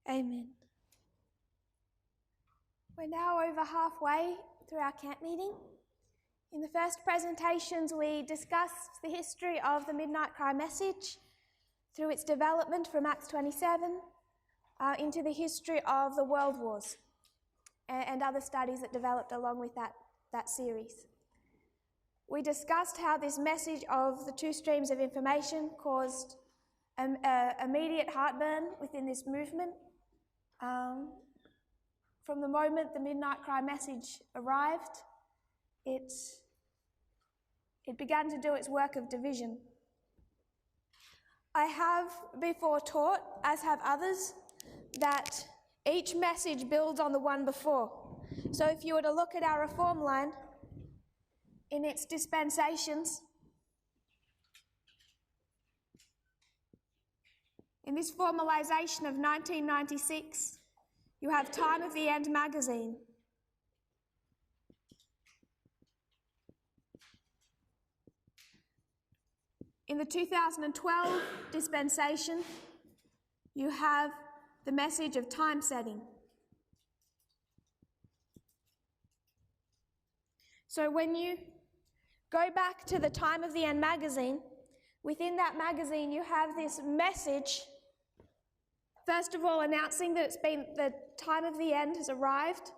Amen. We're now over halfway through our camp meeting. In the first presentations, we discussed the history of the Midnight Cry message through its development from Acts 27 into the history of the World Wars and other studies that developed along with that series. We discussed how this message of the two streams of information caused immediate heartburn within this movement. From the moment the Midnight Cry message arrived, it began to do its work of division. I have before taught, as have others, that each message builds on the one before. So if you were to look at our reform line, in its dispensations, in this formalisation of 1996, you have Time of the End magazine. In the 2012 dispensation, you have the message of time setting. So when you go back to the Time of the End magazine, within that magazine you have this message, first of all announcing that the time of the end has arrived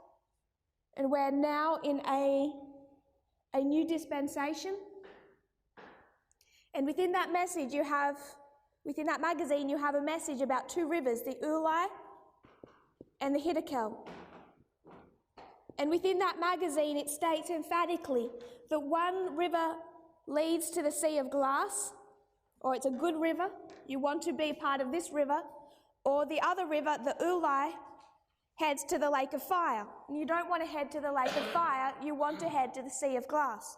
and we're now in a new dispensation. And within that message within that magazine you have a message about two rivers, the Ulai and the Hiddekel. And within that magazine it states emphatically that one river leads to the Sea of Glass, or it's a good river, you want to be part of this river, or the other river, the Ulai, heads to the Lake of Fire. And you don't want to head to the Lake of Fire, you want to head to the Sea of Glass.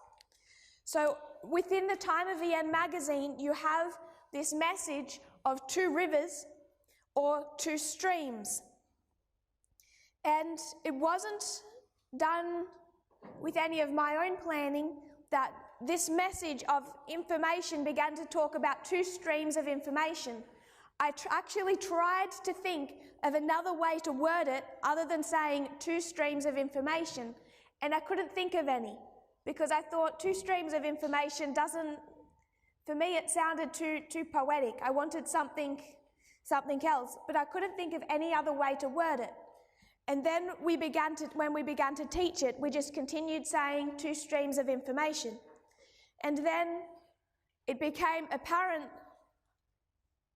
So within the Time of the End magazine, you have this message of two rivers or two streams. And it wasn't done with any of my own planning that this message of information began to talk about two streams of information. I actually tried to think of another way to word it other than saying two streams of information, and I couldn't think of any because I thought two streams of information for me it sounded too poetic. I wanted something else, but I couldn't think of any other way to word it. And then when we began to teach it, we just continued saying two streams of information. And then it became apparent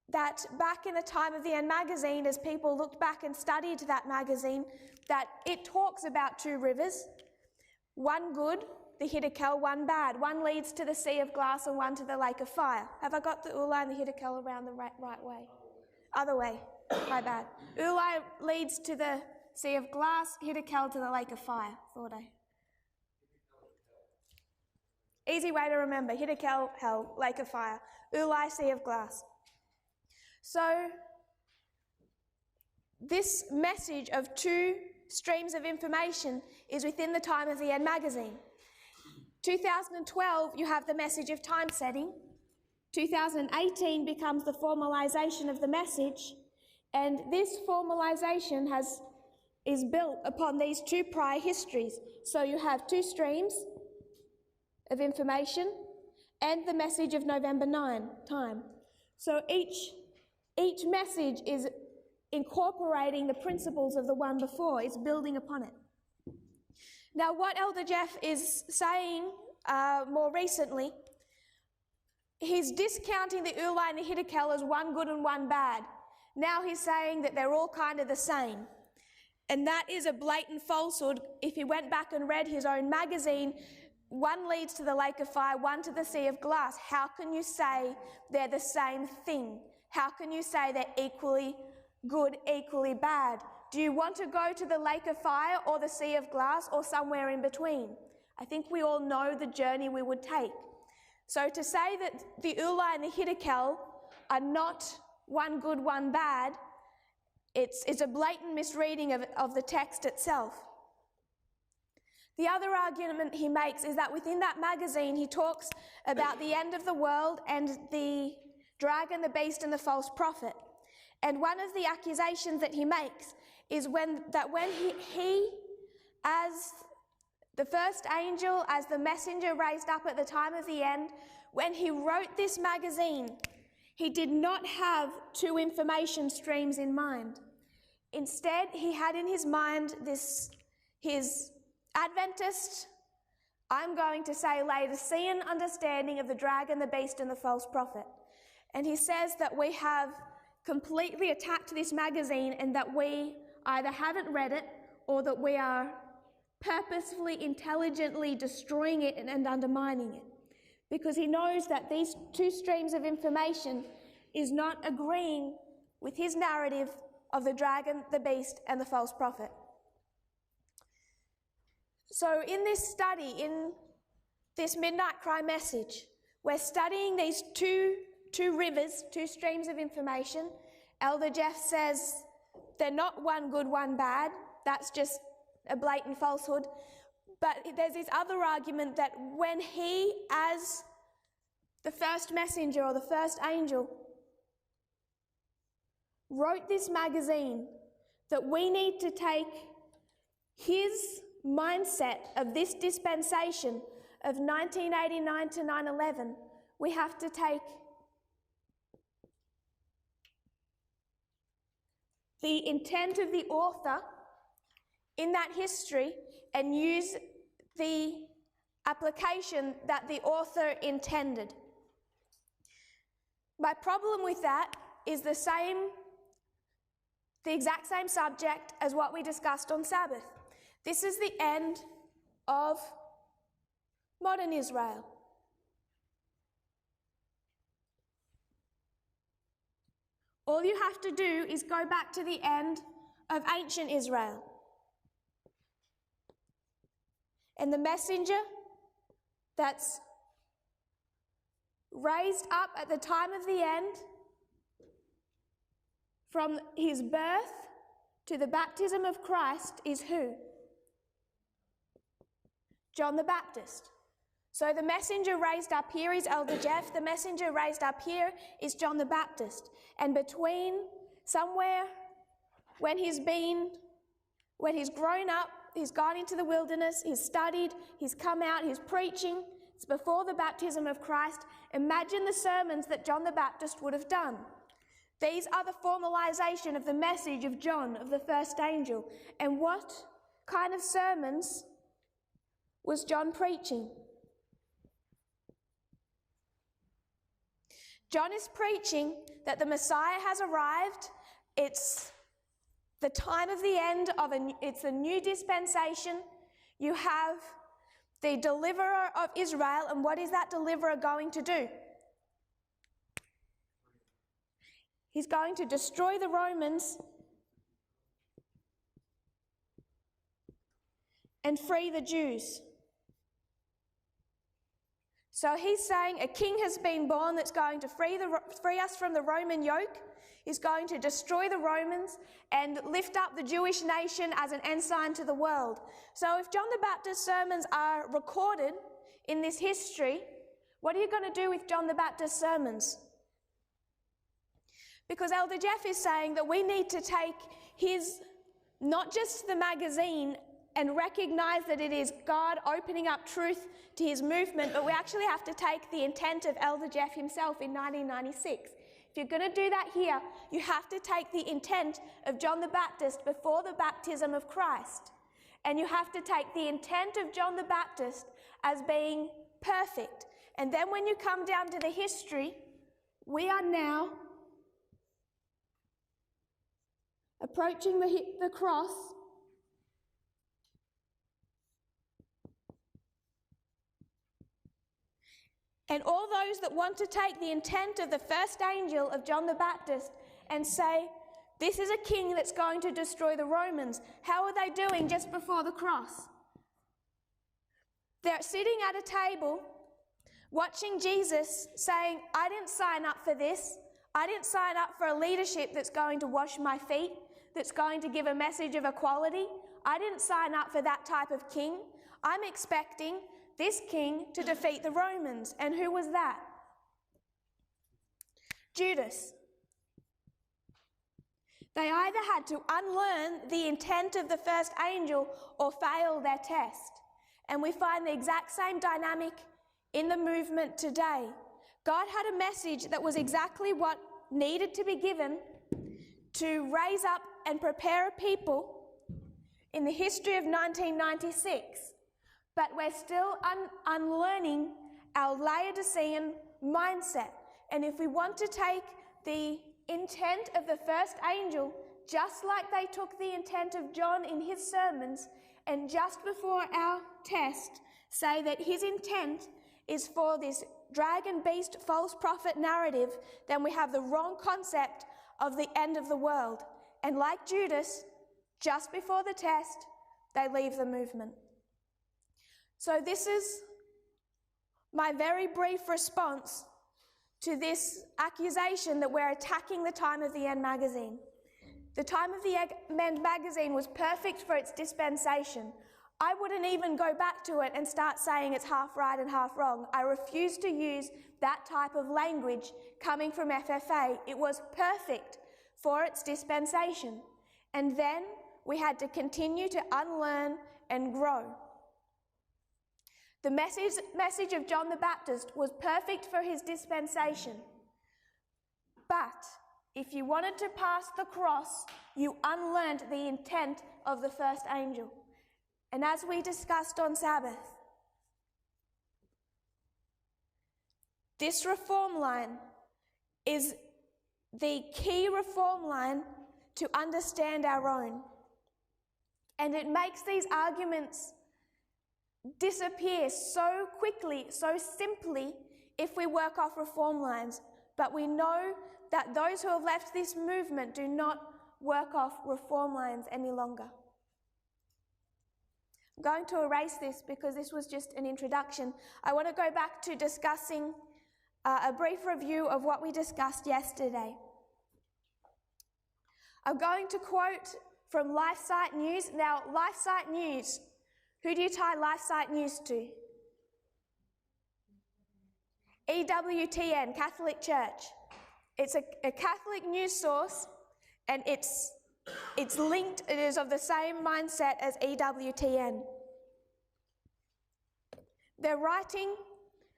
that back in the Time of the End magazine, as people looked back and studied that magazine, that it talks about two rivers, one good, the Hiddekel, one bad. One leads to the Sea of Glass and one to the Lake of Fire. Have I got the Ulai and the Hiddekel around the right way? Other way, my bad. Ulai leads to the Sea of Glass, Hiddekel to the Lake of Fire, thought I. Easy way to remember, Hiddekel, hell, Lake of Fire. Ulai, Sea of Glass. So, this message of two streams of information is within the Time of the End magazine. 2012, you have the message of time setting. 2018 becomes the formalisation of the message, and this formalisation is built upon these two prior histories. So you have two streams of information and the message of November 9, time. So each message is incorporating the principles of the one before, it's building upon it. Now what Elder Jeff is saying more recently, he's discounting the Ulai and the Hiddekel as one good and one bad. Now he's saying that they're all kind of the same. And that is a blatant falsehood. If he went back and read his own magazine, one leads to the Lake of Fire, one to the Sea of Glass. How can you say they're the same thing? How can you say they're equally good, equally bad? Do you want to go to the Lake of Fire or the Sea of Glass or somewhere in between? I think we all know the journey we would take. So to say that the Ulai and the Hiddekel are not one good, one bad, it's a blatant misreading of the text itself. The other argument he makes is that within that magazine he talks about the end of the world and the dragon, the beast and the false prophet. And one of the accusations that he makes is when he as the first angel, as the messenger raised up at the time of the end, when he wrote this magazine, he did not have two information streams in mind. Instead, he had in his mind his Adventist, I'm going to say Laodicean understanding of the dragon, the beast, and the false prophet. And he says that we have completely attacked this magazine and that we either haven't read it or that we are purposefully, intelligently destroying it and undermining it. Because he knows that these two streams of information is not agreeing with his narrative of the dragon, the beast, and the false prophet. So in this study, in this Midnight Cry message, we're studying these two rivers, two streams of information. Elder Jeff says they're not one good, one bad. That's just a blatant falsehood. But there's this other argument that when he, as the first messenger or the first angel, wrote this magazine, that we need to take his mindset of this dispensation of 1989 to 9/11, we have to take the intent of the author in that history and use the application that the author intended. My problem with that is the exact same subject as what we discussed on Sabbath. This is the end of modern Israel. All you have to do is go back to the end of ancient Israel. And the messenger that's raised up at the time of the end, from his birth to the baptism of Christ, is who? John the Baptist. So the messenger raised up here is Elder Jeff. The messenger raised up here is John the Baptist. And between somewhere when he's grown up, he's gone into the wilderness, he's studied, he's come out, he's preaching. It's before the baptism of Christ. Imagine the sermons that John the Baptist would have done. These are the formalization of the message of John, of the first angel. And what kind of sermons was John preaching? John is preaching that the Messiah has arrived. It's the time of the end of it's a new dispensation. You have the deliverer of Israel, and what is that deliverer going to do? He's going to destroy the Romans and free the Jews. So he's saying a king has been born that's going to free us from the Roman yoke. He's going to destroy the Romans and lift up the Jewish nation as an ensign to the world. So if John the Baptist's sermons are recorded in this history, what are you going to do with John the Baptist's sermons? Because Elder Jeff is saying that we need to take his, not just the magazine, and recognize that it is God opening up truth to his movement, but we actually have to take the intent of Elder Jeff himself in 1996. If you're going to do that here, you have to take the intent of John the Baptist before the baptism of Christ. And you have to take the intent of John the Baptist as being perfect. And then when you come down to the history, we are now approaching the cross. And all those that want to take the intent of the first angel of John the Baptist and say, this is a king that's going to destroy the Romans. How are they doing just before the cross? They're sitting at a table watching Jesus saying, I didn't sign up for this. I didn't sign up for a leadership that's going to wash my feet, that's going to give a message of equality. I didn't sign up for that type of king. I'm expecting this king to defeat the Romans. And who was that? Judas. They either had to unlearn the intent of the first angel or fail their test. And we find the exact same dynamic in the movement today. God had a message that was exactly what needed to be given to raise up and prepare a people in the history of 1996. But we're still unlearning our Laodicean mindset. And if we want to take the intent of the first angel, just like they took the intent of John in his sermons, and just before our test say that his intent is for this dragon beast false prophet narrative, then we have the wrong concept of the end of the world. And like Judas, just before the test, they leave the movement. So this is my very brief response to this accusation that we're attacking the Time of the End magazine. The Time of the End magazine was perfect for its dispensation. I wouldn't even go back to it and start saying it's half right and half wrong. I refuse to use that type of language coming from FFA. It was perfect for its dispensation. And then we had to continue to unlearn and grow. The message of John the Baptist was perfect for his dispensation. But if you wanted to pass the cross, you unlearned the intent of the first angel. And as we discussed on Sabbath, this reform line is the key reform line to understand our own. And it makes these arguments disappear so quickly, so simply, if we work off reform lines. But we know that those who have left this movement do not work off reform lines any longer. I'm going to erase this because this was just an introduction. I want to go back to discussing a brief review of what we discussed yesterday. I'm going to quote from LifeSite News. Now, LifeSite News, who do you tie LifeSite News to? EWTN, Catholic Church. It's a Catholic news source, and it's linked, it is of the same mindset as EWTN. They're writing,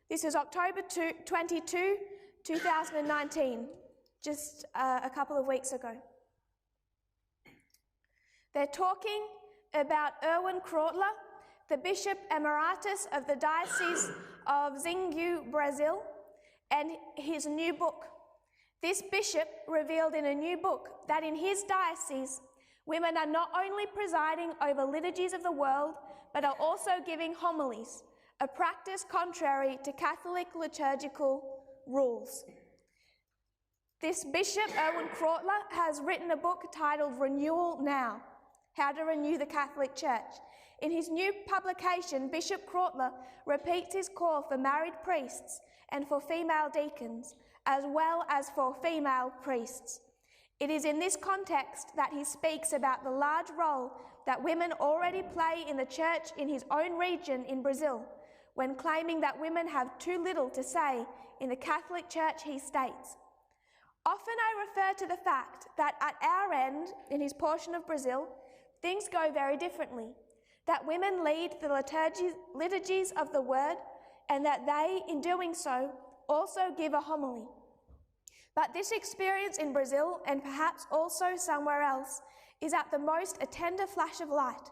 this is October 22, 2019, just a couple of weeks ago. They're talking about Erwin Krautler, the Bishop Emeritus of the Diocese of Xingu, Brazil, and his new book. This bishop revealed in a new book that in his diocese, women are not only presiding over liturgies of the world, but are also giving homilies, a practice contrary to Catholic liturgical rules. This Bishop, Erwin Krautler, has written a book titled Renewal Now, How to Renew the Catholic Church. In his new publication, Bishop Krautler repeats his call for married priests and for female deacons, as well as for female priests. It is in this context that he speaks about the large role that women already play in the church in his own region in Brazil, when claiming that women have too little to say in the Catholic Church, he states. Often I refer to the fact that at our end, in his portion of Brazil, things go very differently, that women lead the liturgies of the word, and that they, in doing so, also give a homily. But this experience in Brazil, and perhaps also somewhere else, is at the most a tender flash of light,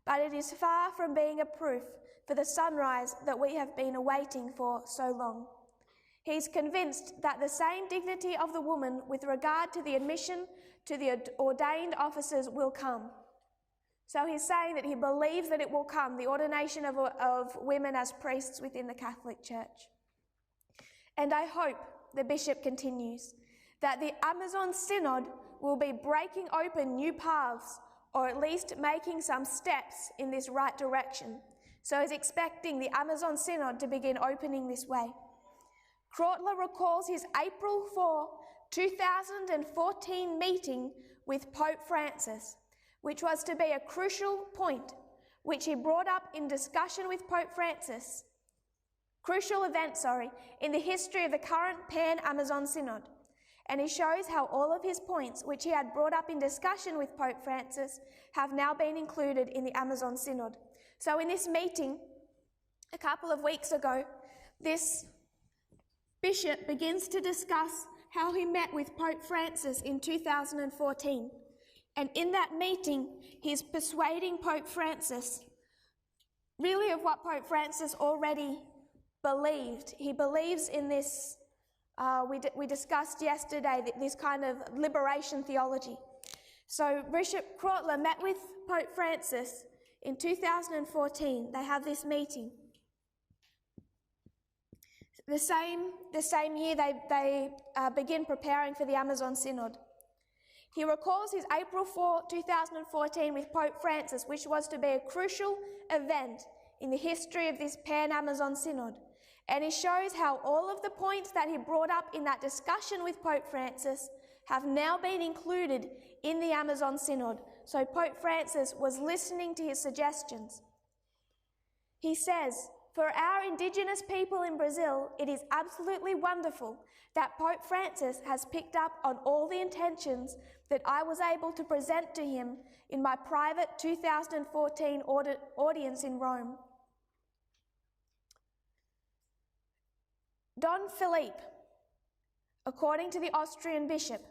but it is far from being a proof for the sunrise that we have been awaiting for so long. He is convinced that the same dignity of the woman with regard to the admission to the ordained offices will come. So he's saying that he believes that it will come, the ordination of women as priests within the Catholic Church. And I hope, the bishop continues, that the Amazon Synod will be breaking open new paths, or at least making some steps in this right direction. So he's expecting the Amazon Synod to begin opening this way. Krautler recalls his April 4, 2014 meeting with Pope Francis, which was to be a crucial point, which he brought up in discussion with Pope Francis, in the history of the current Pan-Amazon Synod. and he shows how all of his points, which he had brought up in discussion with Pope Francis, have now been included in the Amazon Synod. So in this meeting, a couple of weeks ago, this bishop begins to discuss how he met with Pope Francis in 2014. And in that meeting, he's persuading Pope Francis really of what Pope Francis already believed. He believes in this, we discussed yesterday, this kind of liberation theology. So Bishop Krautler met with Pope Francis in 2014. They have this meeting. The same year they begin preparing for the Amazon Synod. He recalls his April 4, 2014 with Pope Francis, which was to be a crucial event in the history of this Pan-Amazon Synod. And he shows how all of the points that he brought up in that discussion with Pope Francis have now been included in the Amazon Synod. So Pope Francis was listening to his suggestions. He says, "For our indigenous people in Brazil, it is absolutely wonderful that Pope Francis has picked up on all the intentions that I was able to present to him in my private 2014 audience in Rome." Don Philippe, according to the Austrian bishop,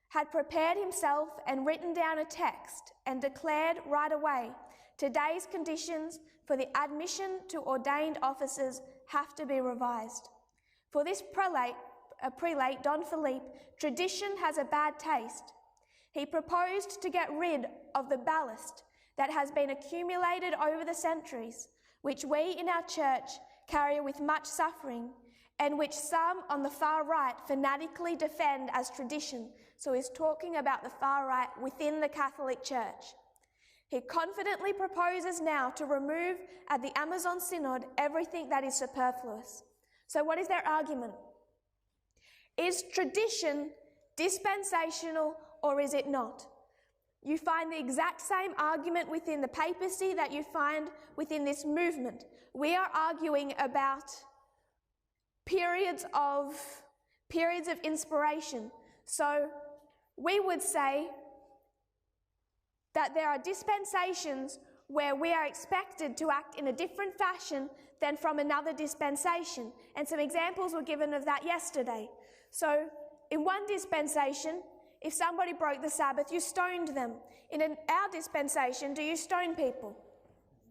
had prepared himself and written down a text and declared right away, today's conditions for the admission to ordained officers have to be revised. For this prelate, Don Philippe, tradition has a bad taste. He proposed to get rid of the ballast that has been accumulated over the centuries, which we in our church carry with much suffering, and which some on the far right fanatically defend as tradition. So he's talking about the far right within the Catholic Church. He confidently proposes now to remove at the Amazon Synod everything that is superfluous. So what is their argument? Is tradition dispensational or is it not? You find the exact same argument within the papacy that you find within this movement. We are arguing about periods of inspiration. So we would say that there are dispensations where we are expected to act in a different fashion than from another dispensation. And some examples were given of that yesterday. So in one dispensation, if somebody broke the Sabbath, you stoned them. In our dispensation, do you stone people?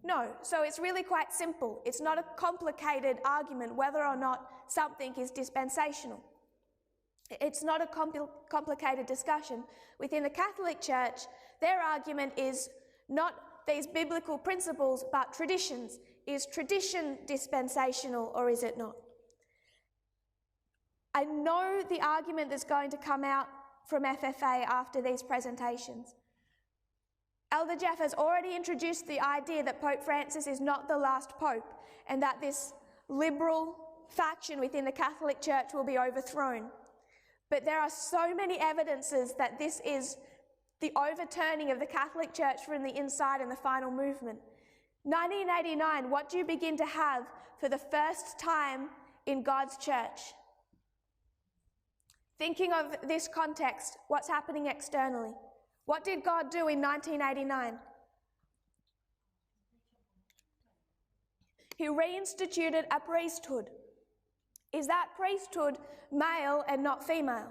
No. So it's really quite simple. It's not a complicated argument whether or not something is dispensational. It's not a complicated discussion. Within the Catholic Church, their argument is not these biblical principles, but traditions. Is tradition dispensational or is it not? I know the argument that's going to come out from FFA after these presentations. Elder Jeff has already introduced the idea that Pope Francis is not the last pope and that this liberal faction within the Catholic Church will be overthrown. But there are so many evidences that this is the overturning of the Catholic Church from the inside in the final movement. 1989, what do you begin to have for the first time in God's church? Thinking of this context, what's happening externally? What did God do in 1989? He reinstituted a priesthood. Is that priesthood male and not female?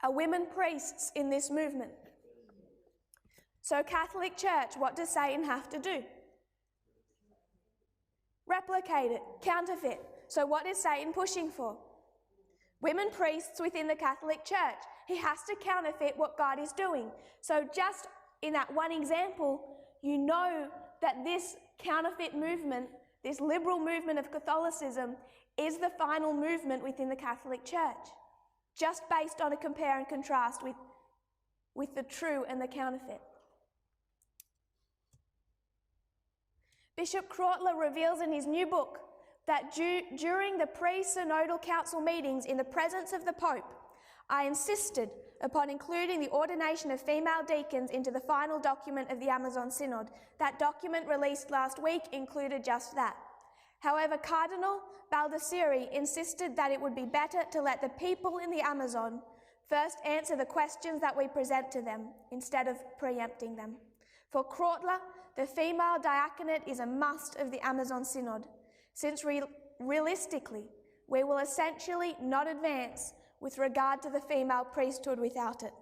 Are women priests in this movement? So Catholic Church, what does Satan have to do? Replicate it, counterfeit. So what is Satan pushing for? Women priests within the Catholic Church. He has to counterfeit what God is doing. So just in that one example, you know that this counterfeit movement, this liberal movement of Catholicism, is the final movement within the Catholic Church, just based on a compare and contrast with the true and the counterfeit. Bishop Krautler reveals in his new book that during the pre-synodal council meetings in the presence of the Pope, I insisted upon including the ordination of female deacons into the final document of the Amazon Synod. That document released last week included just that. However, Cardinal Baldisseri insisted that it would be better to let the people in the Amazon first answer the questions that we present to them, instead of preempting them. For Krautler, the female diaconate is a must of the Amazon Synod, since realistically, we will essentially not advance with regard to the female priesthood without it.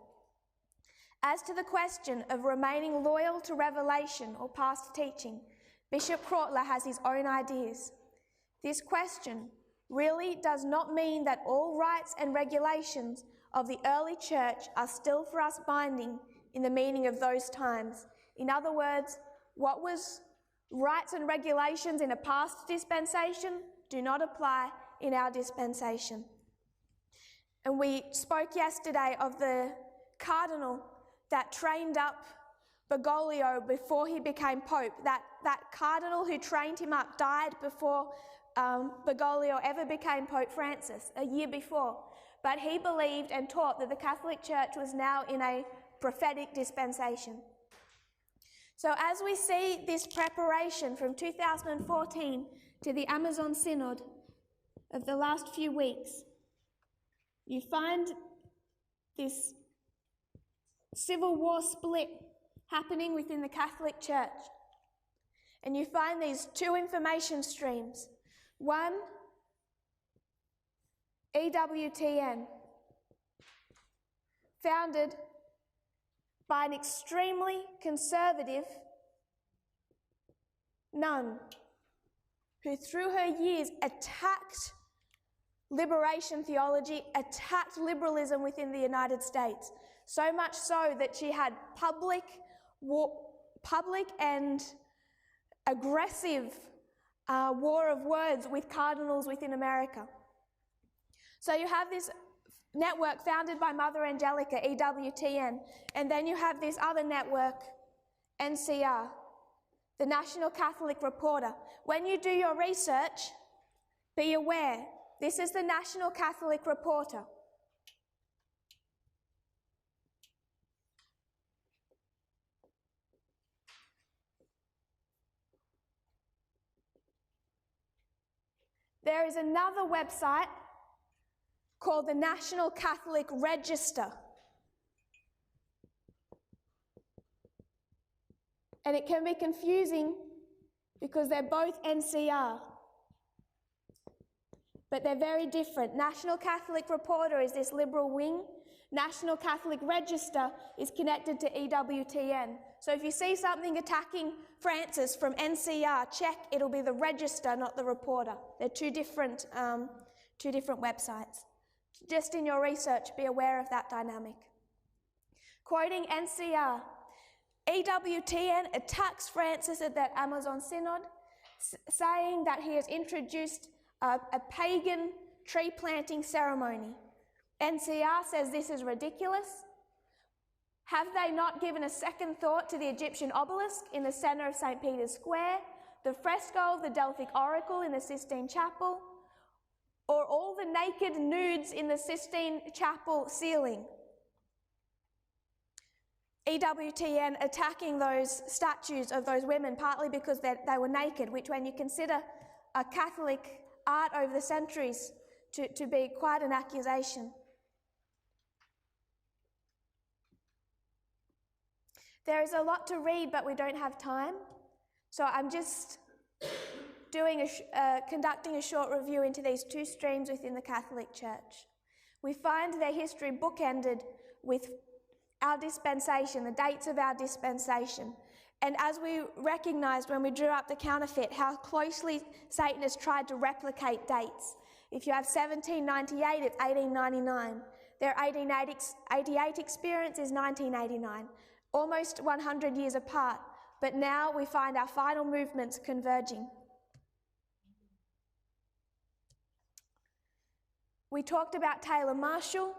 As to the question of remaining loyal to revelation or past teaching, Bishop Krautler has his own ideas. This question really does not mean that all rites and regulations of the early church are still for us binding in the meaning of those times. In other words, what was rites and regulations in a past dispensation do not apply in our dispensation. And we spoke yesterday of the cardinal that trained up Bergoglio before he became Pope. That cardinal who trained him up died before Bergoglio ever became Pope Francis, a year before. But he believed and taught that the Catholic Church was now in a prophetic dispensation. So as we see this preparation from 2014 to the Amazon Synod of the last few weeks, you find this civil war split happening within the Catholic Church. And you find these two information streams. One, EWTN, founded by an extremely conservative nun who through her years attacked liberation theology, attacked liberalism within the United States, so much so that she had public and aggressive war of words with cardinals within America. So you have this network founded by Mother Angelica, EWTN, and then you have this other network, NCR, the National Catholic Reporter. When you do your research, be aware, this is the National Catholic Reporter. There is another website called the National Catholic Register. And it can be confusing because they're both NCR, but they're very different. National Catholic Reporter is this liberal wing. National Catholic Register is connected to EWTN. So if you see something attacking Francis from NCR, check, it'll be the Register, not the Reporter. They're two different websites. Just in your research, be aware of that dynamic. Quoting NCR, EWTN attacks Francis at that Amazon Synod, saying that he has introduced a pagan tree planting ceremony. NCR says this is ridiculous. Have they not given a second thought to the Egyptian obelisk in the centre of St. Peter's Square, the fresco of the Delphic Oracle in the Sistine Chapel, or all the naked nudes in the Sistine Chapel ceiling? EWTN attacking those statues of those women partly because they were naked, which when you consider a Catholic art over the centuries to be quite an accusation. There is a lot to read, but we don't have time. So I'm just conducting a short review into these two streams within the Catholic Church. We find their history bookended with our dispensation, the dates of our dispensation. And as we recognised when we drew up the counterfeit, how closely Satan has tried to replicate dates. If you have 1798, it's 1899. Their 1888 experience is 1989, almost 100 years apart. But now we find our final movements converging. We talked about Taylor Marshall,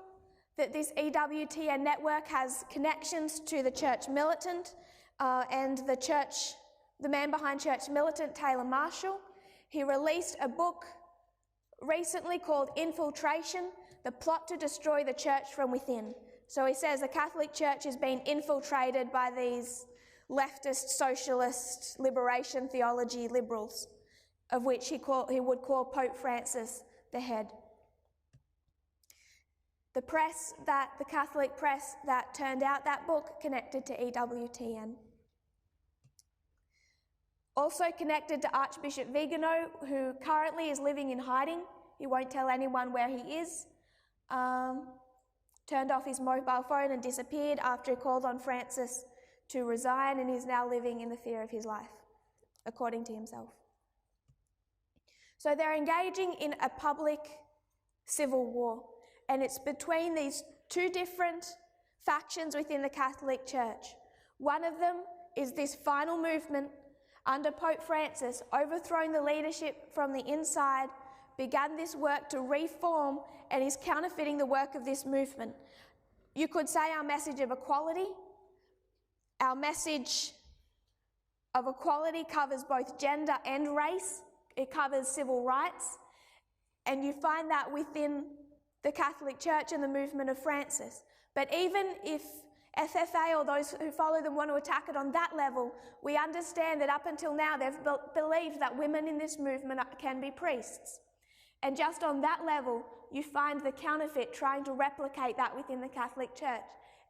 that this EWTN network has connections to the Church Militant and the man behind Church Militant, Taylor Marshall. He released a book recently called Infiltration, the plot to destroy the church from within. So he says the Catholic Church is being infiltrated by these leftist, socialist, liberation theology liberals of which he would call Pope Francis the head. The Catholic press that turned out that book connected to EWTN. Also connected to Archbishop Vigano, who currently is living in hiding. He won't tell anyone where he is. Turned off his mobile phone and disappeared after he called on Francis to resign, and is now living in the fear of his life, according to himself. So they're engaging in a public civil war, and it's between these two different factions within the Catholic Church. One of them is this final movement under Pope Francis, overthrowing the leadership from the inside, began this work to reform and is counterfeiting the work of this movement. You could say our message of equality. Our message of equality covers both gender and race. It covers civil rights. And you find that within the Catholic Church and the movement of Francis. But even if FFA or those who follow them want to attack it on that level, we understand that up until now they've believed that women in this movement can be priests. And just on that level, you find the counterfeit trying to replicate that within the Catholic Church.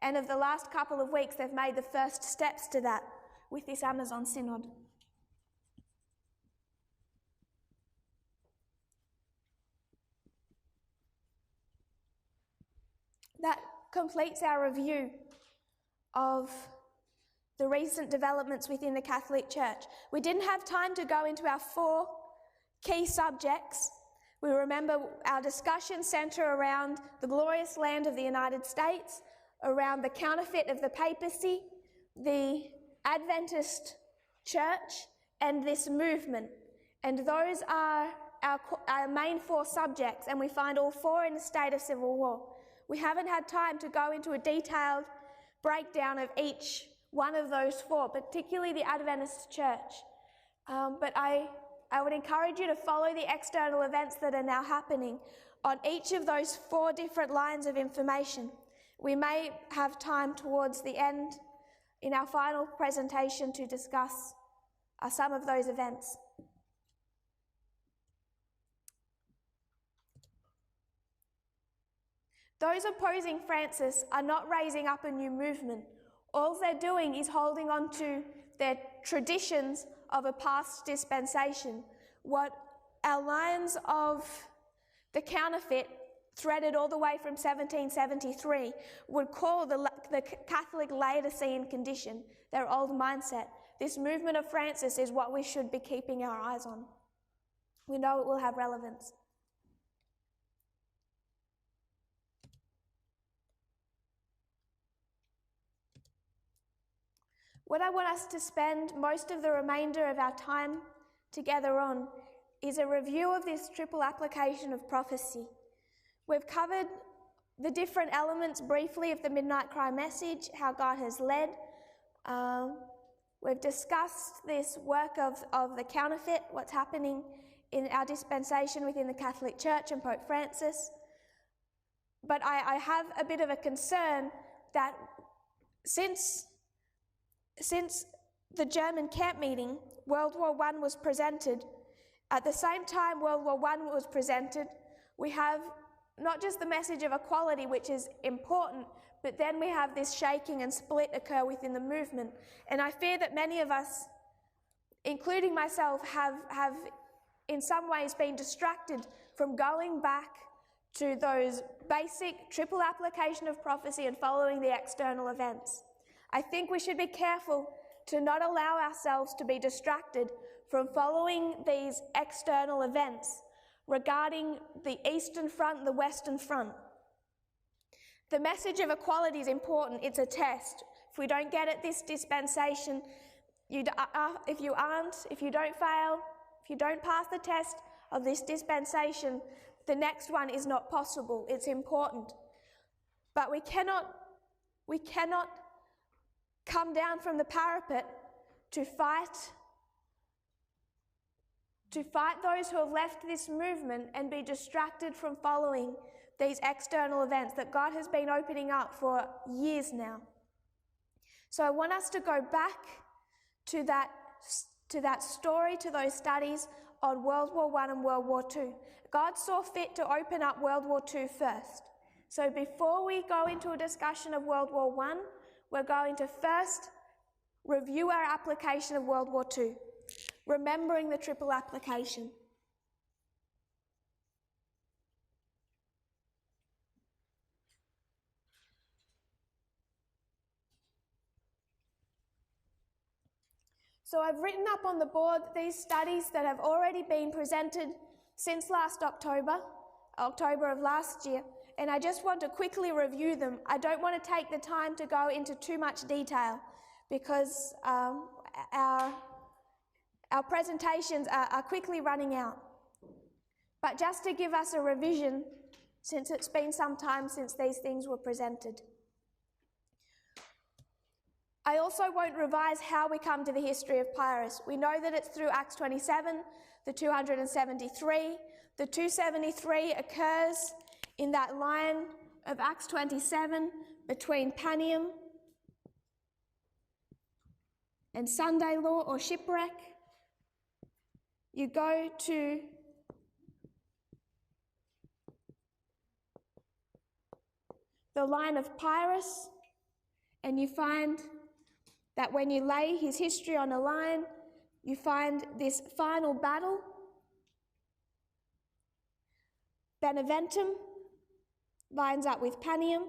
And of the last couple of weeks, they've made the first steps to that with this Amazon Synod. That completes our review of the recent developments within the Catholic Church. We didn't have time to go into our 4 key subjects. We remember our discussion centre around the glorious land of the United States, around the counterfeit of the papacy, the Adventist Church, and this movement. And those are our main 4 subjects, and we find all 4 in a state of civil war. We haven't had time to go into a detailed breakdown of each one of those 4, particularly the Adventist Church. But I would encourage you to follow the external events that are now happening on each of those 4 different lines of information. We may have time towards the end in our final presentation to discuss some of those events. Those opposing Francis are not raising up a new movement. All they're doing is holding on to their traditions of a past dispensation. What our lines of the counterfeit, threaded all the way from 1773, would call the Catholic Laodicean condition, their old mindset. This movement of Francis is what we should be keeping our eyes on. We know it will have relevance. What I want us to spend most of the remainder of our time together on is a review of this triple application of prophecy. We've covered the different elements briefly of the Midnight Cry message, how God has led. We've discussed this work of the counterfeit, what's happening in our dispensation within the Catholic Church and Pope Francis. But I have a bit of a concern that since the German camp meeting, World War I was presented. At the same time World War I was presented, we have not just the message of equality, which is important, but then we have this shaking and split occur within the movement. And I fear that many of us, including myself, have in some ways been distracted from going back to those basic triple application of prophecy and following the external events. I think we should be careful to not allow ourselves to be distracted from following these external events regarding the Eastern Front and the Western Front. The message of equality is important. It's a test. If we don't get it this dispensation, if you don't fail, if you don't pass the test of this dispensation, the next one is not possible. It's important. But we cannot come down from the parapet to fight those who have left this movement and be distracted from following these external events that God has been opening up for years now. So I want us to go back to that story, to those studies on World War I and World War II. God saw fit to open up World War II first. So before we go into a discussion of World War I, we're going to first review our application of World War II, remembering the triple application. So I've written up on the board these studies that have already been presented since last October of last year, and I just want to quickly review them. I don't want to take the time to go into too much detail because our presentations are quickly running out. But just to give us a revision, since it's been some time since these things were presented. I also won't revise how we come to the history of Pyrrhus. We know that it's through Acts 27, the 273. The 273 occurs in that line of Acts 27 between Panium and Sunday law or shipwreck. You go to the line of Pyrrhus and you find that when you lay his history on a line, you find this final battle. Beneventum lines up with Panium,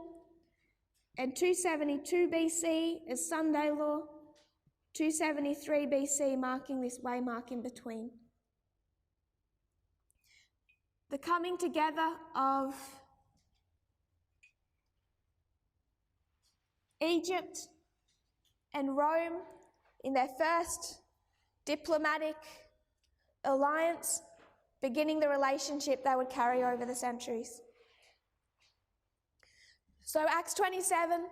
and 272 BC is Sunday law, 273 BC marking this waymark in between. The coming together of Egypt and Rome in their first diplomatic alliance, beginning the relationship they would carry over the centuries. So Acts 27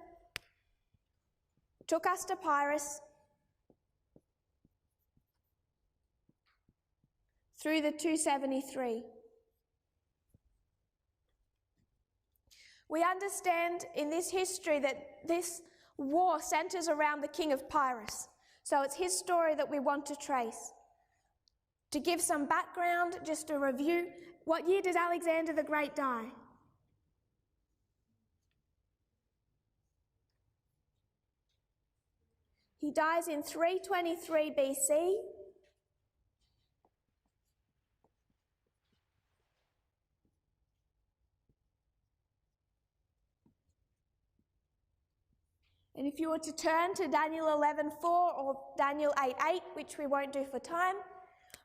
took us to Pyrrhus through the 273. We understand in this history that this war centers around the king of Pyrrhus. So it's his story that we want to trace. To give some background, just a review, what year does Alexander the Great die? He dies in 323 BC. And if you were to turn to Daniel 11:4 or Daniel 8:8, which we won't do for time,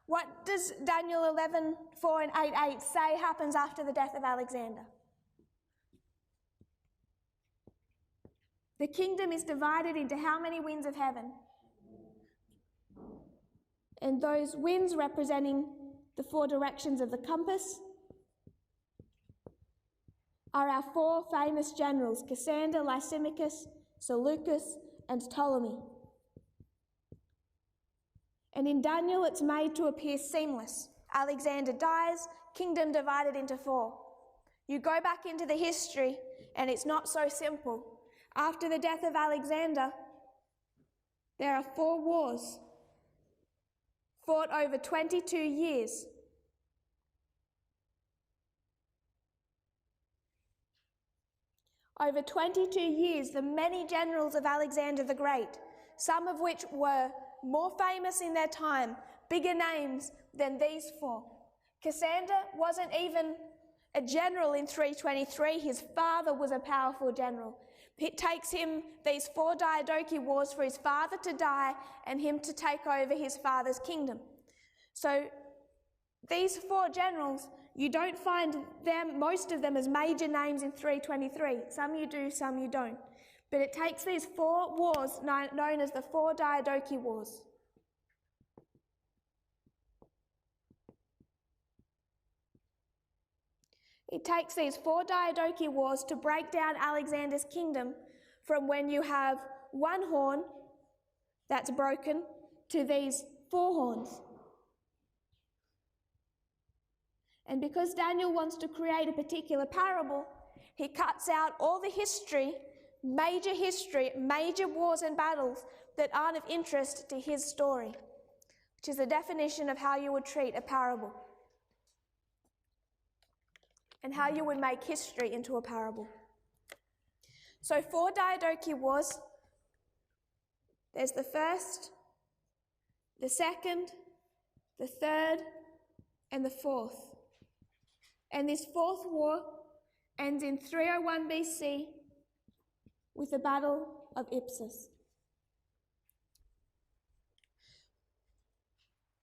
what does Daniel 11:4 and 8:8 say happens after the death of Alexander? The kingdom is divided into how many winds of heaven? And those winds representing the four directions of the compass are our four famous generals, Cassander, Lysimachus, Seleucus, and Ptolemy. And in Daniel, it's made to appear seamless. Alexander dies, kingdom divided into four. You go back into the history, and it's not so simple. After the death of Alexander, there are 4 wars fought over 22 years. Over 22 years, the many generals of Alexander the Great, some of which were more famous in their time, bigger names than these 4. Cassander wasn't even a general in 323. His father was a powerful general. It takes him these 4 Diadochi wars for his father to die and him to take over his father's kingdom. So these 4 generals, you don't find them, most of them, as major names in 323. Some you do, some you don't. But it takes these 4 wars known as the 4 Diadochi Wars. It takes these 4 Diadochi Wars to break down Alexander's kingdom from when you have 1 horn that's broken to these 4 horns. And because Daniel wants to create a particular parable, he cuts out all the history, major wars and battles that aren't of interest to his story. which is the definition of how you would treat a parable and how you would make history into a parable. So 4 Diadochi Wars. There's the first, the second, the third, and the fourth. And this fourth war ends in 301 BC with the Battle of Ipsus.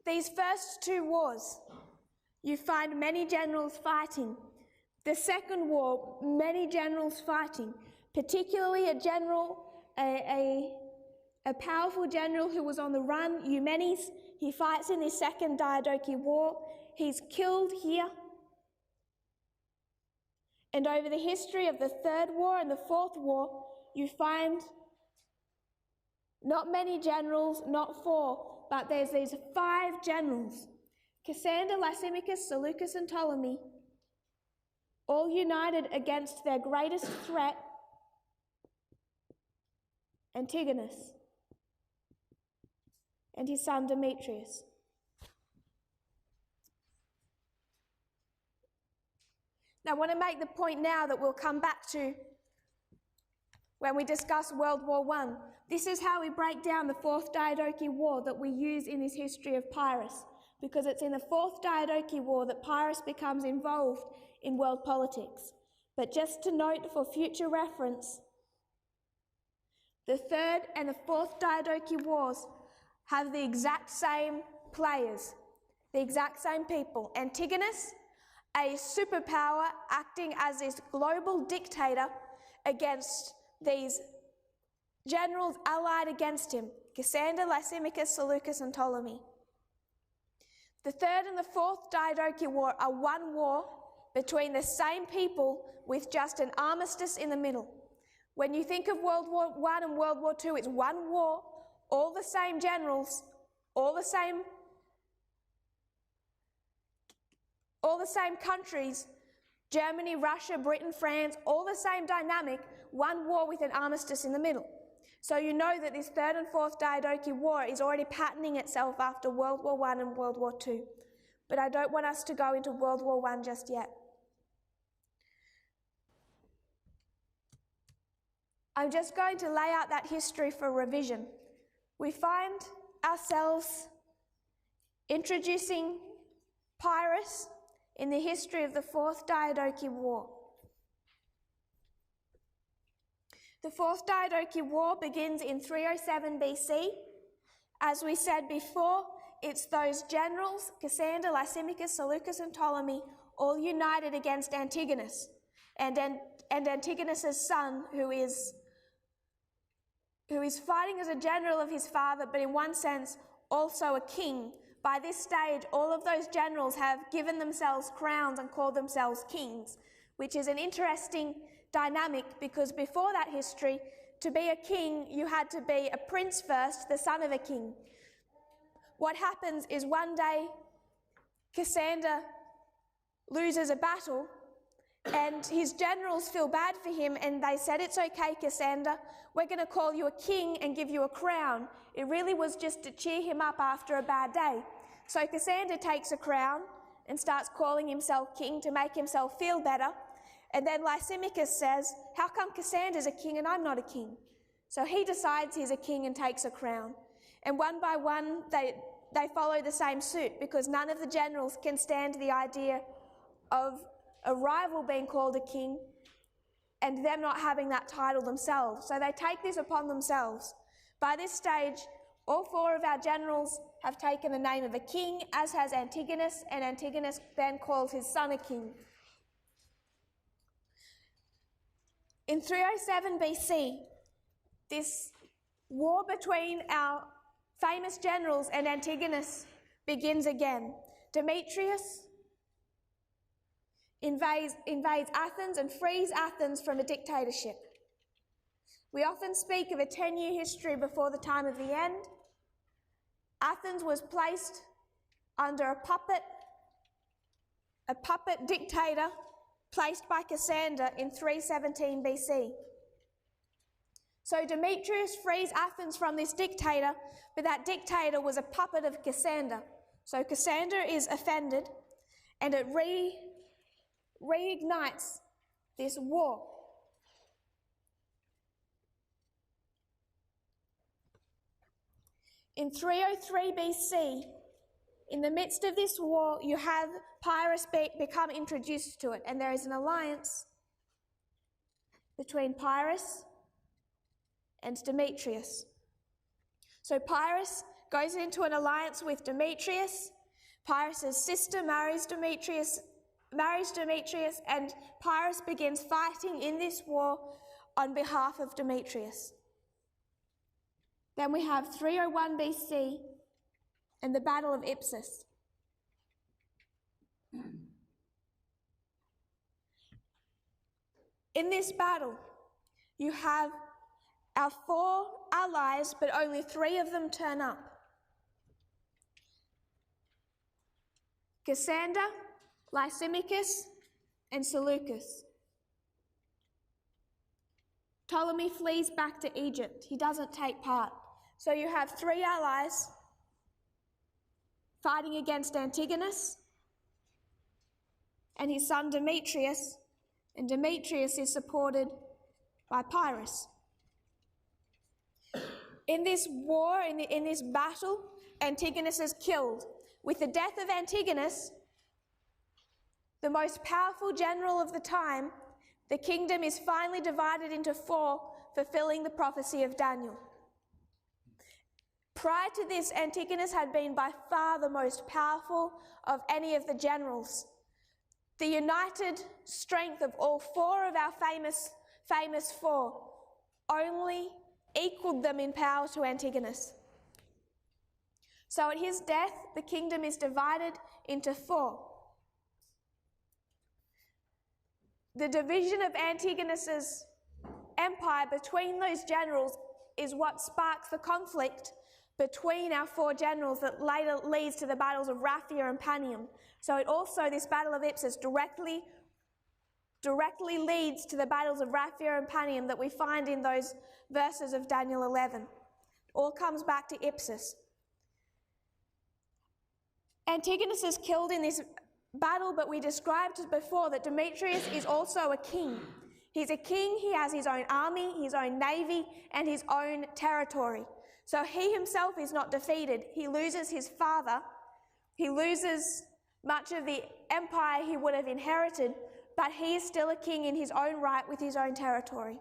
These first 2 wars, you find many generals fighting. The second war, many generals fighting, particularly a general, a powerful general who was on the run, Eumenes. He fights in this second Diadochi War. He's killed here. And over the history of the third war and the fourth war, you find not many generals, not 4, but there's these 5 generals, Cassander, Lysimachus, Seleucus, and Ptolemy, all united against their greatest threat, Antigonus, and his son Demetrius. Now, I want to make the point now that we'll come back to when we discuss World War I. This is how we break down the 4th Diadochi War that we use in this history of Pyrrhus, because it's in the 4th Diadochi War that Pyrrhus becomes involved in world politics. But just to note for future reference, the 3rd and the 4th Diadochi Wars have the exact same players, the exact same people. Antigonus, a superpower acting as this global dictator against these generals allied against him, Cassander, Lysimachus, Seleucus, and Ptolemy. The 3rd and the 4th Diadochi War are one war between the same people with just an armistice in the middle. When you think of World War I and World War II, it's one war, all the same generals, all the same countries, Germany, Russia, Britain, France, all the same dynamic, one war with an armistice in the middle. So you know that this 3rd and 4th Diadochi War is already patterning itself after World War I and World War II. But I don't want us to go into World War I just yet. I'm just going to lay out that history for revision. We find ourselves introducing Pyrrhus in the history of the 4th Diadochi War. The 4th Diadochi War begins in 307 BC. As we said before, it's those generals, Cassander, Lysimachus, Seleucus, and Ptolemy, all united against Antigonus, and Antigonus's son, who is fighting as a general of his father, but in one sense also a king. By this stage, all of those generals have given themselves crowns and called themselves kings, which is an interesting dynamic, because before that history, to be a king, you had to be a prince first, the son of a king. What happens is one day, Cassander loses a battle, and his generals feel bad for him, and they said, "It's okay, Cassander, we're going to call you a king and give you a crown." It really was just to cheer him up after a bad day. So Cassander takes a crown and starts calling himself king to make himself feel better. And then Lysimachus says, "How come Cassander's a king and I'm not a king?" So he decides he's a king and takes a crown. And one by one, they follow the same suit, because none of the generals can stand the idea of a rival being called a king and them not having that title themselves. So they take this upon themselves. By this stage, all 4 of our generals have taken the name of a king, as has Antigonus, and Antigonus then calls his son a king. In 307 BC, this war between our famous generals and Antigonus begins again. Demetrius invades Athens and frees Athens from a dictatorship. We often speak of a 10-year history before the time of the end. Athens was placed under a puppet dictator placed by Cassander in 317 BC. So Demetrius frees Athens from this dictator, but that dictator was a puppet of Cassander. So Cassander is offended, and it reignites this war. In 303 BC, in the midst of this war, you have Pyrrhus become introduced to it, and there is an alliance between Pyrrhus and Demetrius. So Pyrrhus goes into an alliance with Demetrius. Pyrrhus's sister marries Demetrius, and Pyrrhus begins fighting in this war on behalf of Demetrius. Then we have 301 BC and the Battle of Ipsus. In this battle, you have our 4 allies, but only 3 of them turn up. Cassander, Lysimachus, and Seleucus. Ptolemy flees back to Egypt. He doesn't take part. So you have 3 allies fighting against Antigonus and his son Demetrius, and Demetrius is supported by Pyrrhus. In this war, in this battle, Antigonus is killed. With the death of Antigonus, the most powerful general of the time, the kingdom is finally divided into 4, fulfilling the prophecy of Daniel. Prior to this, Antigonus had been by far the most powerful of any of the generals. The united strength of all 4 of our famous 4 only equaled them in power to Antigonus. So at his death, the kingdom is divided into 4. The division of Antigonus's empire between those generals is what sparks the conflict between our 4 generals that later leads to the battles of Raphia and Panium. So it also, this battle of Ipsus directly leads to the battles of Raphia and Panium that we find in those verses of Daniel 11. All comes back to Ipsus. Antigonus is killed in this battle, but we described before that Demetrius is also a king. He's a king, he has his own army, his own navy, and his own territory. So he himself is not defeated. He loses his father. He loses much of the empire he would have inherited, but he is still a king in his own right with his own territory.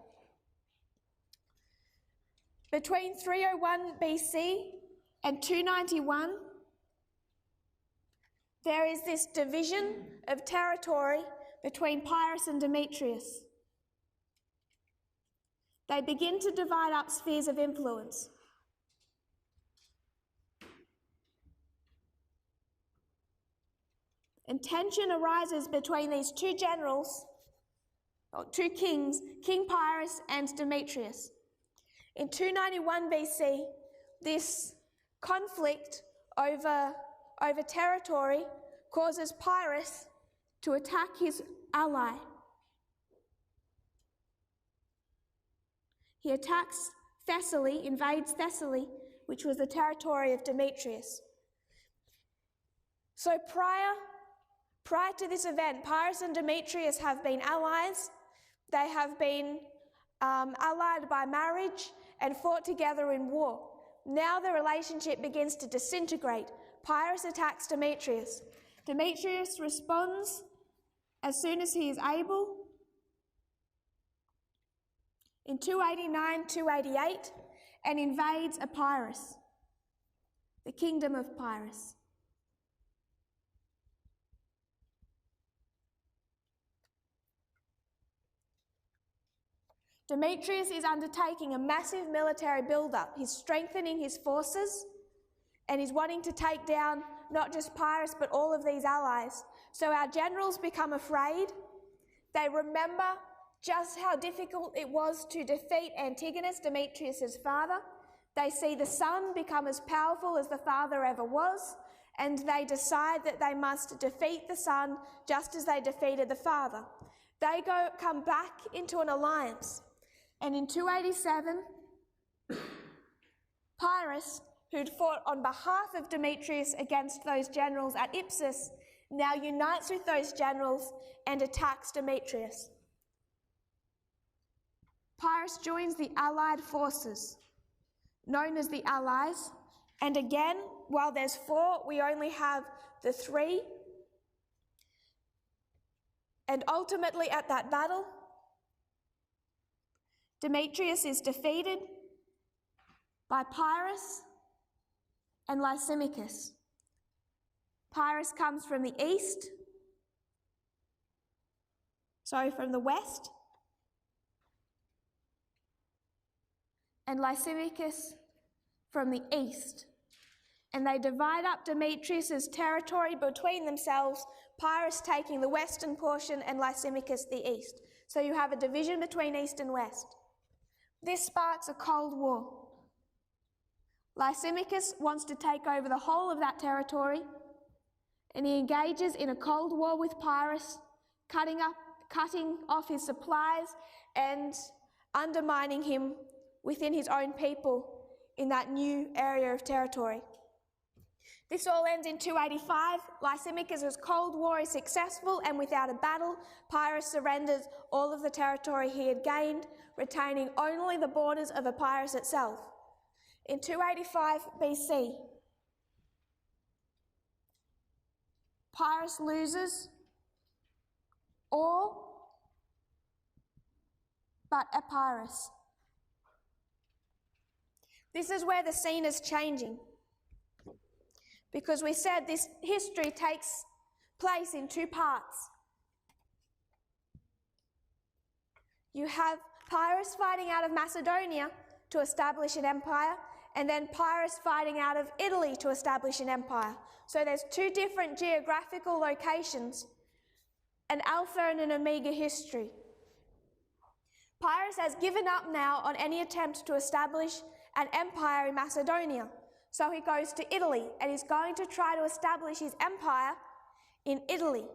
Between 301 BC and 291, there is this division of territory between Pyrrhus and Demetrius. They begin to divide up spheres of influence. And tension arises between these 2 generals, or 2 kings, King Pyrrhus and Demetrius. In 291 BC, this conflict over territory causes Pyrrhus to attack his ally. He attacks Thessaly, invades Thessaly, which was the territory of Demetrius. So prior to this event, Pyrrhus and Demetrius have been allies. They have been allied by marriage and fought together in war. Now the relationship begins to disintegrate. Pyrrhus attacks Demetrius. Demetrius responds as soon as he is able. In 289-288, and invades Epirus, the kingdom of Pyrrhus. Demetrius is undertaking a massive military build-up. He's strengthening his forces, and he's wanting to take down not just Pyrrhus, but all of these allies. So our generals become afraid. They remember just how difficult it was to defeat Antigonus, Demetrius' father. They see the son become as powerful as the father ever was, and they decide that they must defeat the son just as they defeated the father. They come back into an alliance, And in 287, Pyrrhus, who'd fought on behalf of Demetrius against those generals at Ipsus, now unites with those generals and attacks Demetrius. Pyrrhus joins the allied forces, known as the Allies, and again, while there's 4, we only have the 3. And ultimately at that battle, Demetrius is defeated by Pyrrhus and Lysimachus. Pyrrhus comes from the west, and Lysimachus from the east. And they divide up Demetrius's territory between themselves, Pyrrhus taking the western portion and Lysimachus the east. So you have a division between east and west. This sparks a cold war. Lysimachus wants to take over the whole of that territory, and he engages in a cold war with Pyrrhus, cutting off his supplies and undermining him within his own people in that new area of territory. This all ends in 285. Lysimachus' cold war is successful, and without a battle, Pyrrhus surrenders all of the territory he had gained, retaining only the borders of Epirus itself. In 285 BC, Pyrrhus loses all but Epirus. This is where the scene is changing, because we said this history takes place in 2 parts. You have Pyrrhus fighting out of Macedonia to establish an empire, and then Pyrrhus fighting out of Italy to establish an empire. So there's 2 different geographical locations, an alpha and an omega history. Pyrrhus has given up now on any attempt to establish an empire in Macedonia. So he goes to Italy, and he's going to try to establish his empire in Italy.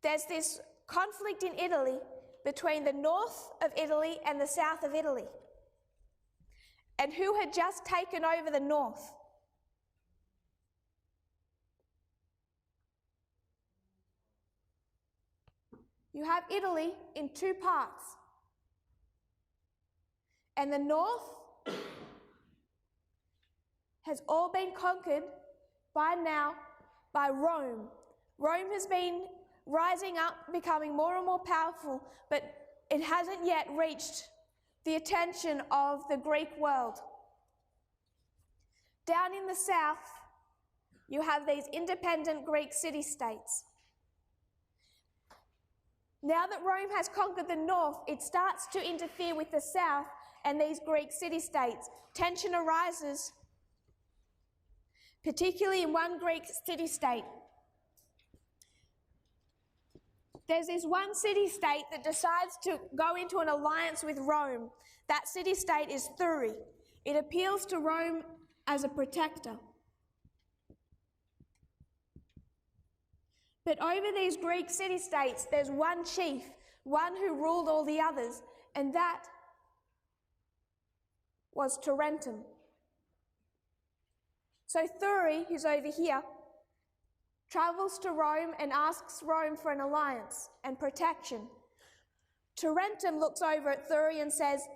There's this conflict in Italy between the north of Italy and the south of Italy. And who had just taken over the north? You have Italy in 2 parts. And the north has all been conquered by now by Rome. Rome has been rising up, becoming more and more powerful, but it hasn't yet reached the attention of the Greek world. Down in the south, you have these independent Greek city-states. Now that Rome has conquered the north, it starts to interfere with the south and these Greek city-states. Tension arises, particularly in one Greek city-state. There's this one city-state that decides to go into an alliance with Rome. That city-state is Thurii. It appeals to Rome as a protector. But over these Greek city-states, there's one chief, one who ruled all the others, and that was Tarentum. So Thurii, who's over here, travels to Rome and asks Rome for an alliance and protection. Tarentum looks over at Thurii and says,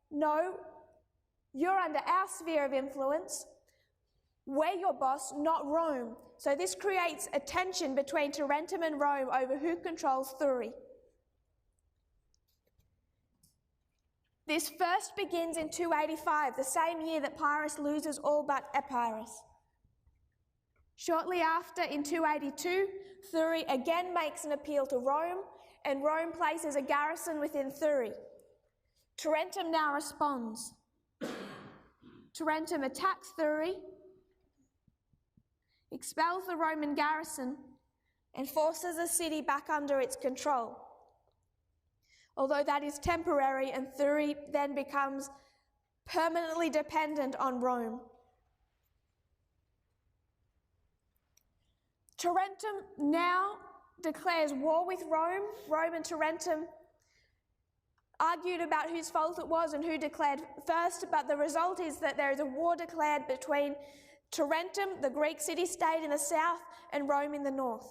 "No, you're under our sphere of influence. We're your boss, not Rome." So this creates a tension between Tarentum and Rome over who controls Thurii. This first begins in 285, the same year that Pyrrhus loses all but Epirus. Shortly after, in 282, Thurii again makes an appeal to Rome, and Rome places a garrison within Thurii. Tarentum now responds. Tarentum attacks Thurii, expels the Roman garrison, and forces the city back under its control. Although that is temporary, and Thurii then becomes permanently dependent on Rome. Tarentum now declares war with Rome. Rome and Tarentum argued about whose fault it was and who declared first, but the result is that there is a war declared between Tarentum, the Greek city-state in the south, and Rome in the north.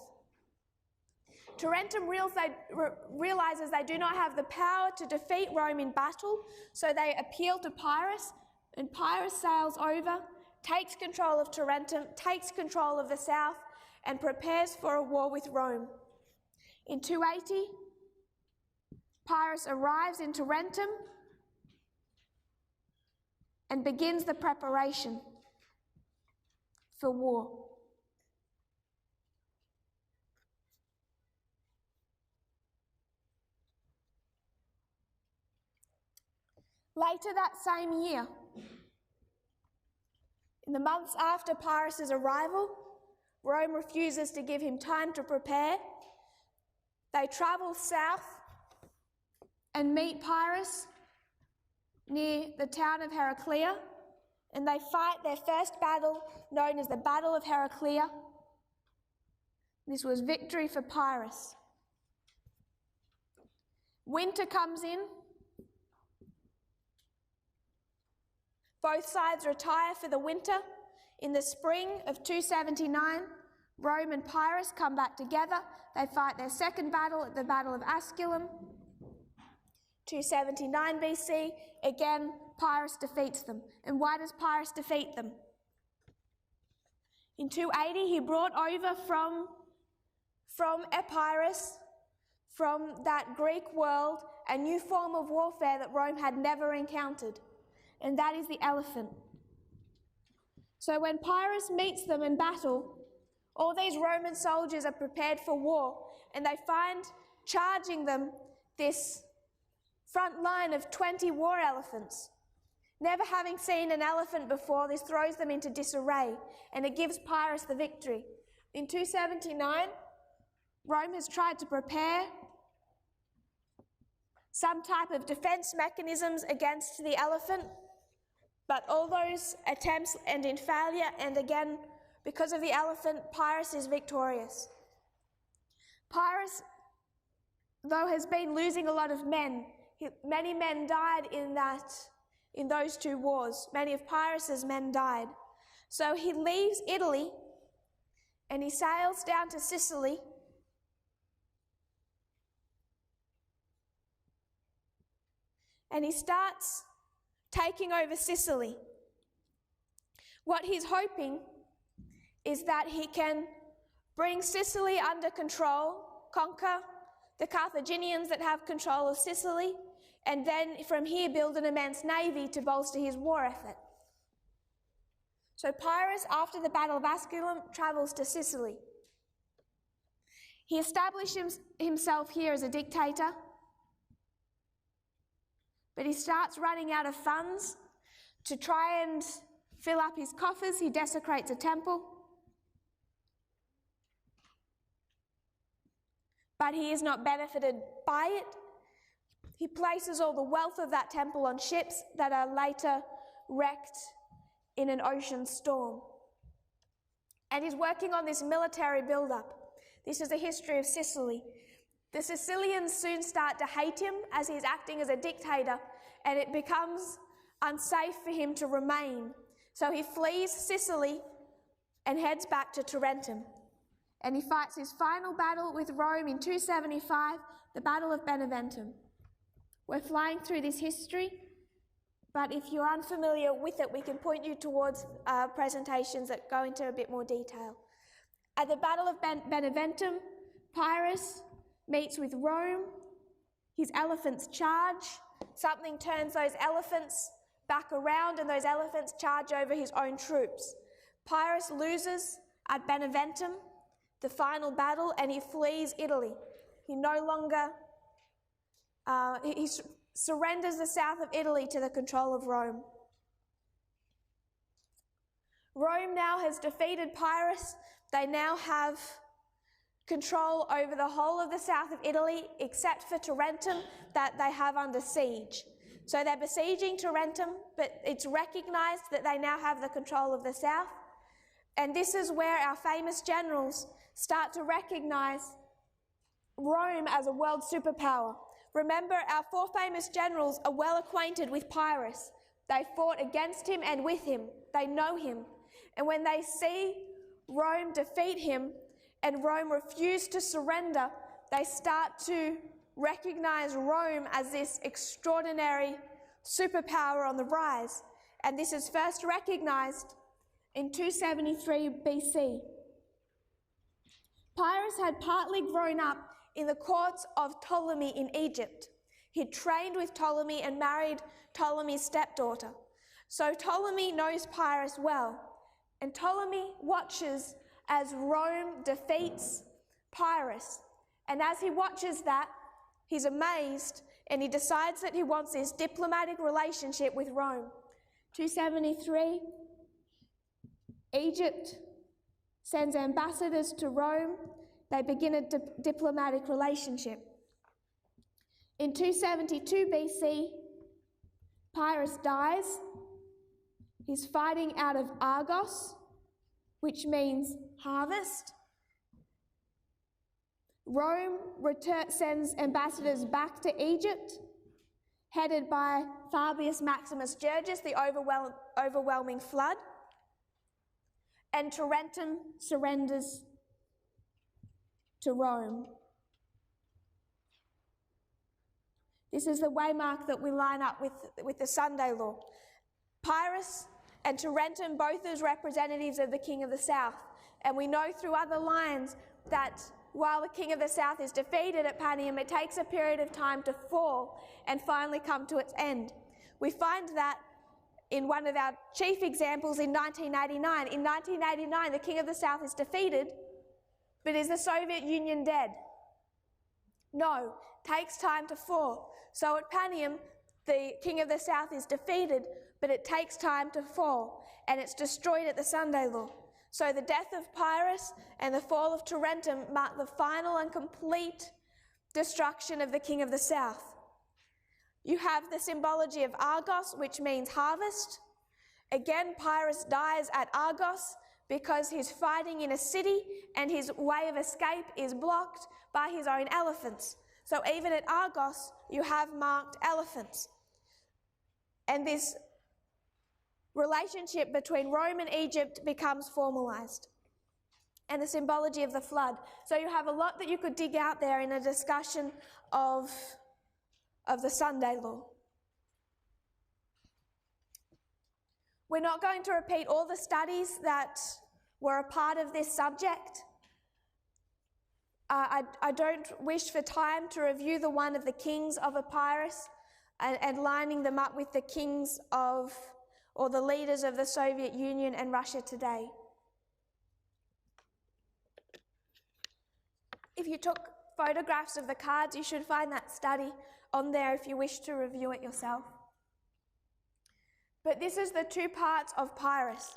Tarentum realizes they do not have the power to defeat Rome in battle, so they appeal to Pyrrhus, and Pyrrhus sails over, takes control of Tarentum, takes control of the south, and prepares for a war with Rome. In 280, Pyrrhus arrives in Tarentum and begins the preparation for war. Later that same year, in the months after Pyrrhus' arrival, Rome refuses to give him time to prepare. They travel south and meet Pyrrhus near the town of Heraclea, and they fight their first battle, known as the Battle of Heraclea. This was victory for Pyrrhus. Winter comes in. Both sides retire for the winter. In the spring of 279, Rome and Pyrrhus come back together. They fight their second battle at the Battle of Asculum. 279 BC, again, Pyrrhus defeats them. And why does Pyrrhus defeat them? In 280, he brought over from Epirus, from that Greek world, a new form of warfare that Rome had never encountered, and that is the elephant. So when Pyrrhus meets them in battle, all these Roman soldiers are prepared for war, and they find charging them this front line of 20 war elephants. Never having seen an elephant before, this throws them into disarray, and it gives Pyrrhus the victory. In 279, Rome has tried to prepare some type of defense mechanisms against the elephant, but all those attempts end in failure, and again, because of the elephant, Pyrrhus is victorious. Pyrrhus, though, has been losing a lot of men. Many men died in those two wars. Many of Pyrrhus's men died. So he leaves Italy and he sails down to Sicily. And he starts taking over Sicily. What he's hoping is that he can bring Sicily under control, conquer the Carthaginians that have control of Sicily, and then from here build an immense navy to bolster his war effort. So Pyrrhus, after the Battle of Asculum, travels to Sicily. He establishes himself here as a dictator, but he starts running out of funds. To try and fill up his coffers, he desecrates a temple. But he is not benefited by it. He places all the wealth of that temple on ships that are later wrecked in an ocean storm. And he's working on this military build-up. This is the history of Sicily. The Sicilians soon start to hate him as he's acting as a dictator, and it becomes unsafe for him to remain. So he flees Sicily and heads back to Tarentum. And he fights his final battle with Rome in 275, the Battle of Beneventum. We're flying through this history, but if you're unfamiliar with it, we can point you towards presentations that go into a bit more detail. At the Battle of Beneventum, Pyrrhus meets with Rome. His elephants charge. Something turns those elephants back around, and those elephants charge over his own troops. Pyrrhus loses at Beneventum, the final battle, and he flees Italy. He no longer, he surrenders the south of Italy to the control of Rome. Rome now has defeated Pyrrhus. They now have control over the whole of the south of Italy, except for Tarentum, that they have under siege. So they're besieging Tarentum, but it's recognized that they now have the control of the south. And this is where our famous generals start to recognize Rome as a world superpower. Remember, our four famous generals are well acquainted with Pyrrhus. They fought against him and with him. They know him. And when they see Rome defeat him and Rome refuse to surrender, they start to recognize Rome as this extraordinary superpower on the rise. And this is first recognized in 273 BC. Pyrrhus had partly grown up in the courts of Ptolemy in Egypt. He trained with Ptolemy and married Ptolemy's stepdaughter. So Ptolemy knows Pyrrhus well, and Ptolemy watches as Rome defeats Pyrrhus. And as he watches that, he's amazed, and he decides that he wants this diplomatic relationship with Rome. 273, Egypt sends ambassadors to Rome. They begin a diplomatic relationship. In 272 BC, Pyrrhus dies. He's fighting out of Argos, which means harvest. Rome sends ambassadors back to Egypt, headed by Fabius Maximus Gergus, the overwhelming flood, and Tarentum surrenders to Rome. This is the waymark that we line up with the Sunday law. Pyrrhus and Tarentum, both as representatives of the King of the South. And we know through other lines that while the King of the South is defeated at Panium, it takes a period of time to fall and finally come to its end. We find that in one of our chief examples in 1989. In 1989, the King of the South is defeated, but is the Soviet Union dead? No, takes time to fall. So at Panium, the King of the South is defeated, but it takes time to fall, and it's destroyed at the Sunday law. So the death of Pyrrhus and the fall of Tarentum mark the final and complete destruction of the King of the South. You have the symbology of Argos, which means harvest. Again, Pyrrhus dies at Argos because he's fighting in a city and his way of escape is blocked by his own elephants. So even at Argos, you have marked elephants. And this relationship between Rome and Egypt becomes formalized. And the symbology of the flood. So you have a lot that you could dig out there in a discussion of the Sunday law. We're not going to repeat all the studies that were a part of this subject. I don't wish for time to review the one of the kings of Epirus and lining them up with the kings of, or the leaders of the Soviet Union and Russia today. If you took photographs of the cards, you should find that study on there if you wish to review it yourself. But this is the two parts of Pyrrhus.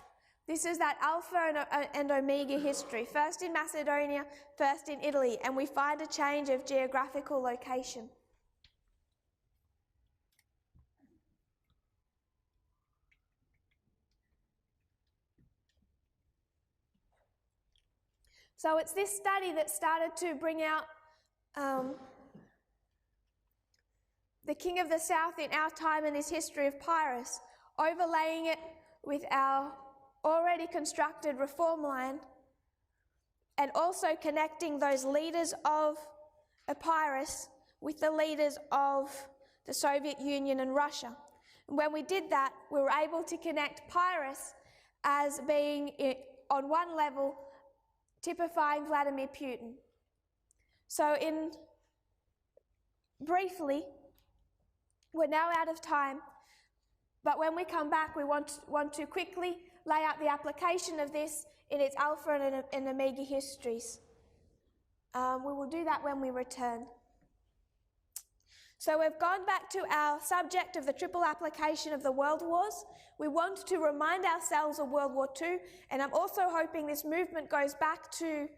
This is that Alpha and Omega history, first in Macedonia, first in Italy, and we find a change of geographical location. So it's this study that started to bring out the King of the South in our time and this history of Pyrrhus, overlaying it with our already constructed reform line, and also connecting those leaders of Epirus with the leaders of the Soviet Union and Russia. And when we did that, we were able to connect Pyrrhus as being, on one level, typifying Vladimir Putin. So briefly, we're now out of time, but when we come back, we want to quickly lay out the application of this in its Alpha and Omega histories. We will do that when we return. So we've gone back to our subject of the triple application of the world wars. We want to remind ourselves of World War II, and I'm also hoping this movement goes back to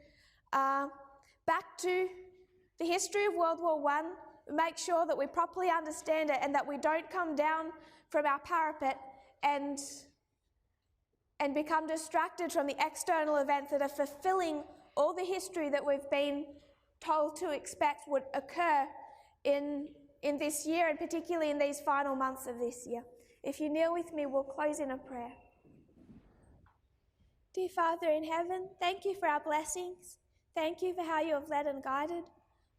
the history of World War I, make sure that we properly understand it and that we don't come down from our parapet and become distracted from the external events that are fulfilling all the history that we've been told to expect would occur in in this year, and particularly in these final months of this year. If you kneel with me, we'll close in a prayer. Dear Father in heaven, thank you for our blessings. Thank you for how you have led and guided.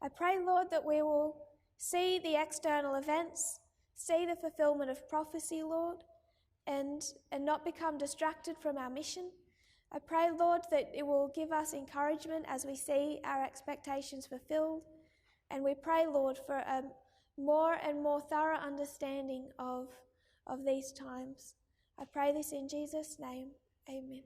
I pray, Lord, that we will see the external events, see the fulfillment of prophecy, Lord, and not become distracted from our mission. I pray, Lord, that it will give us encouragement as we see our expectations fulfilled. And we pray, Lord, for a more and more thorough understanding of these times. I pray this in Jesus' name. Amen.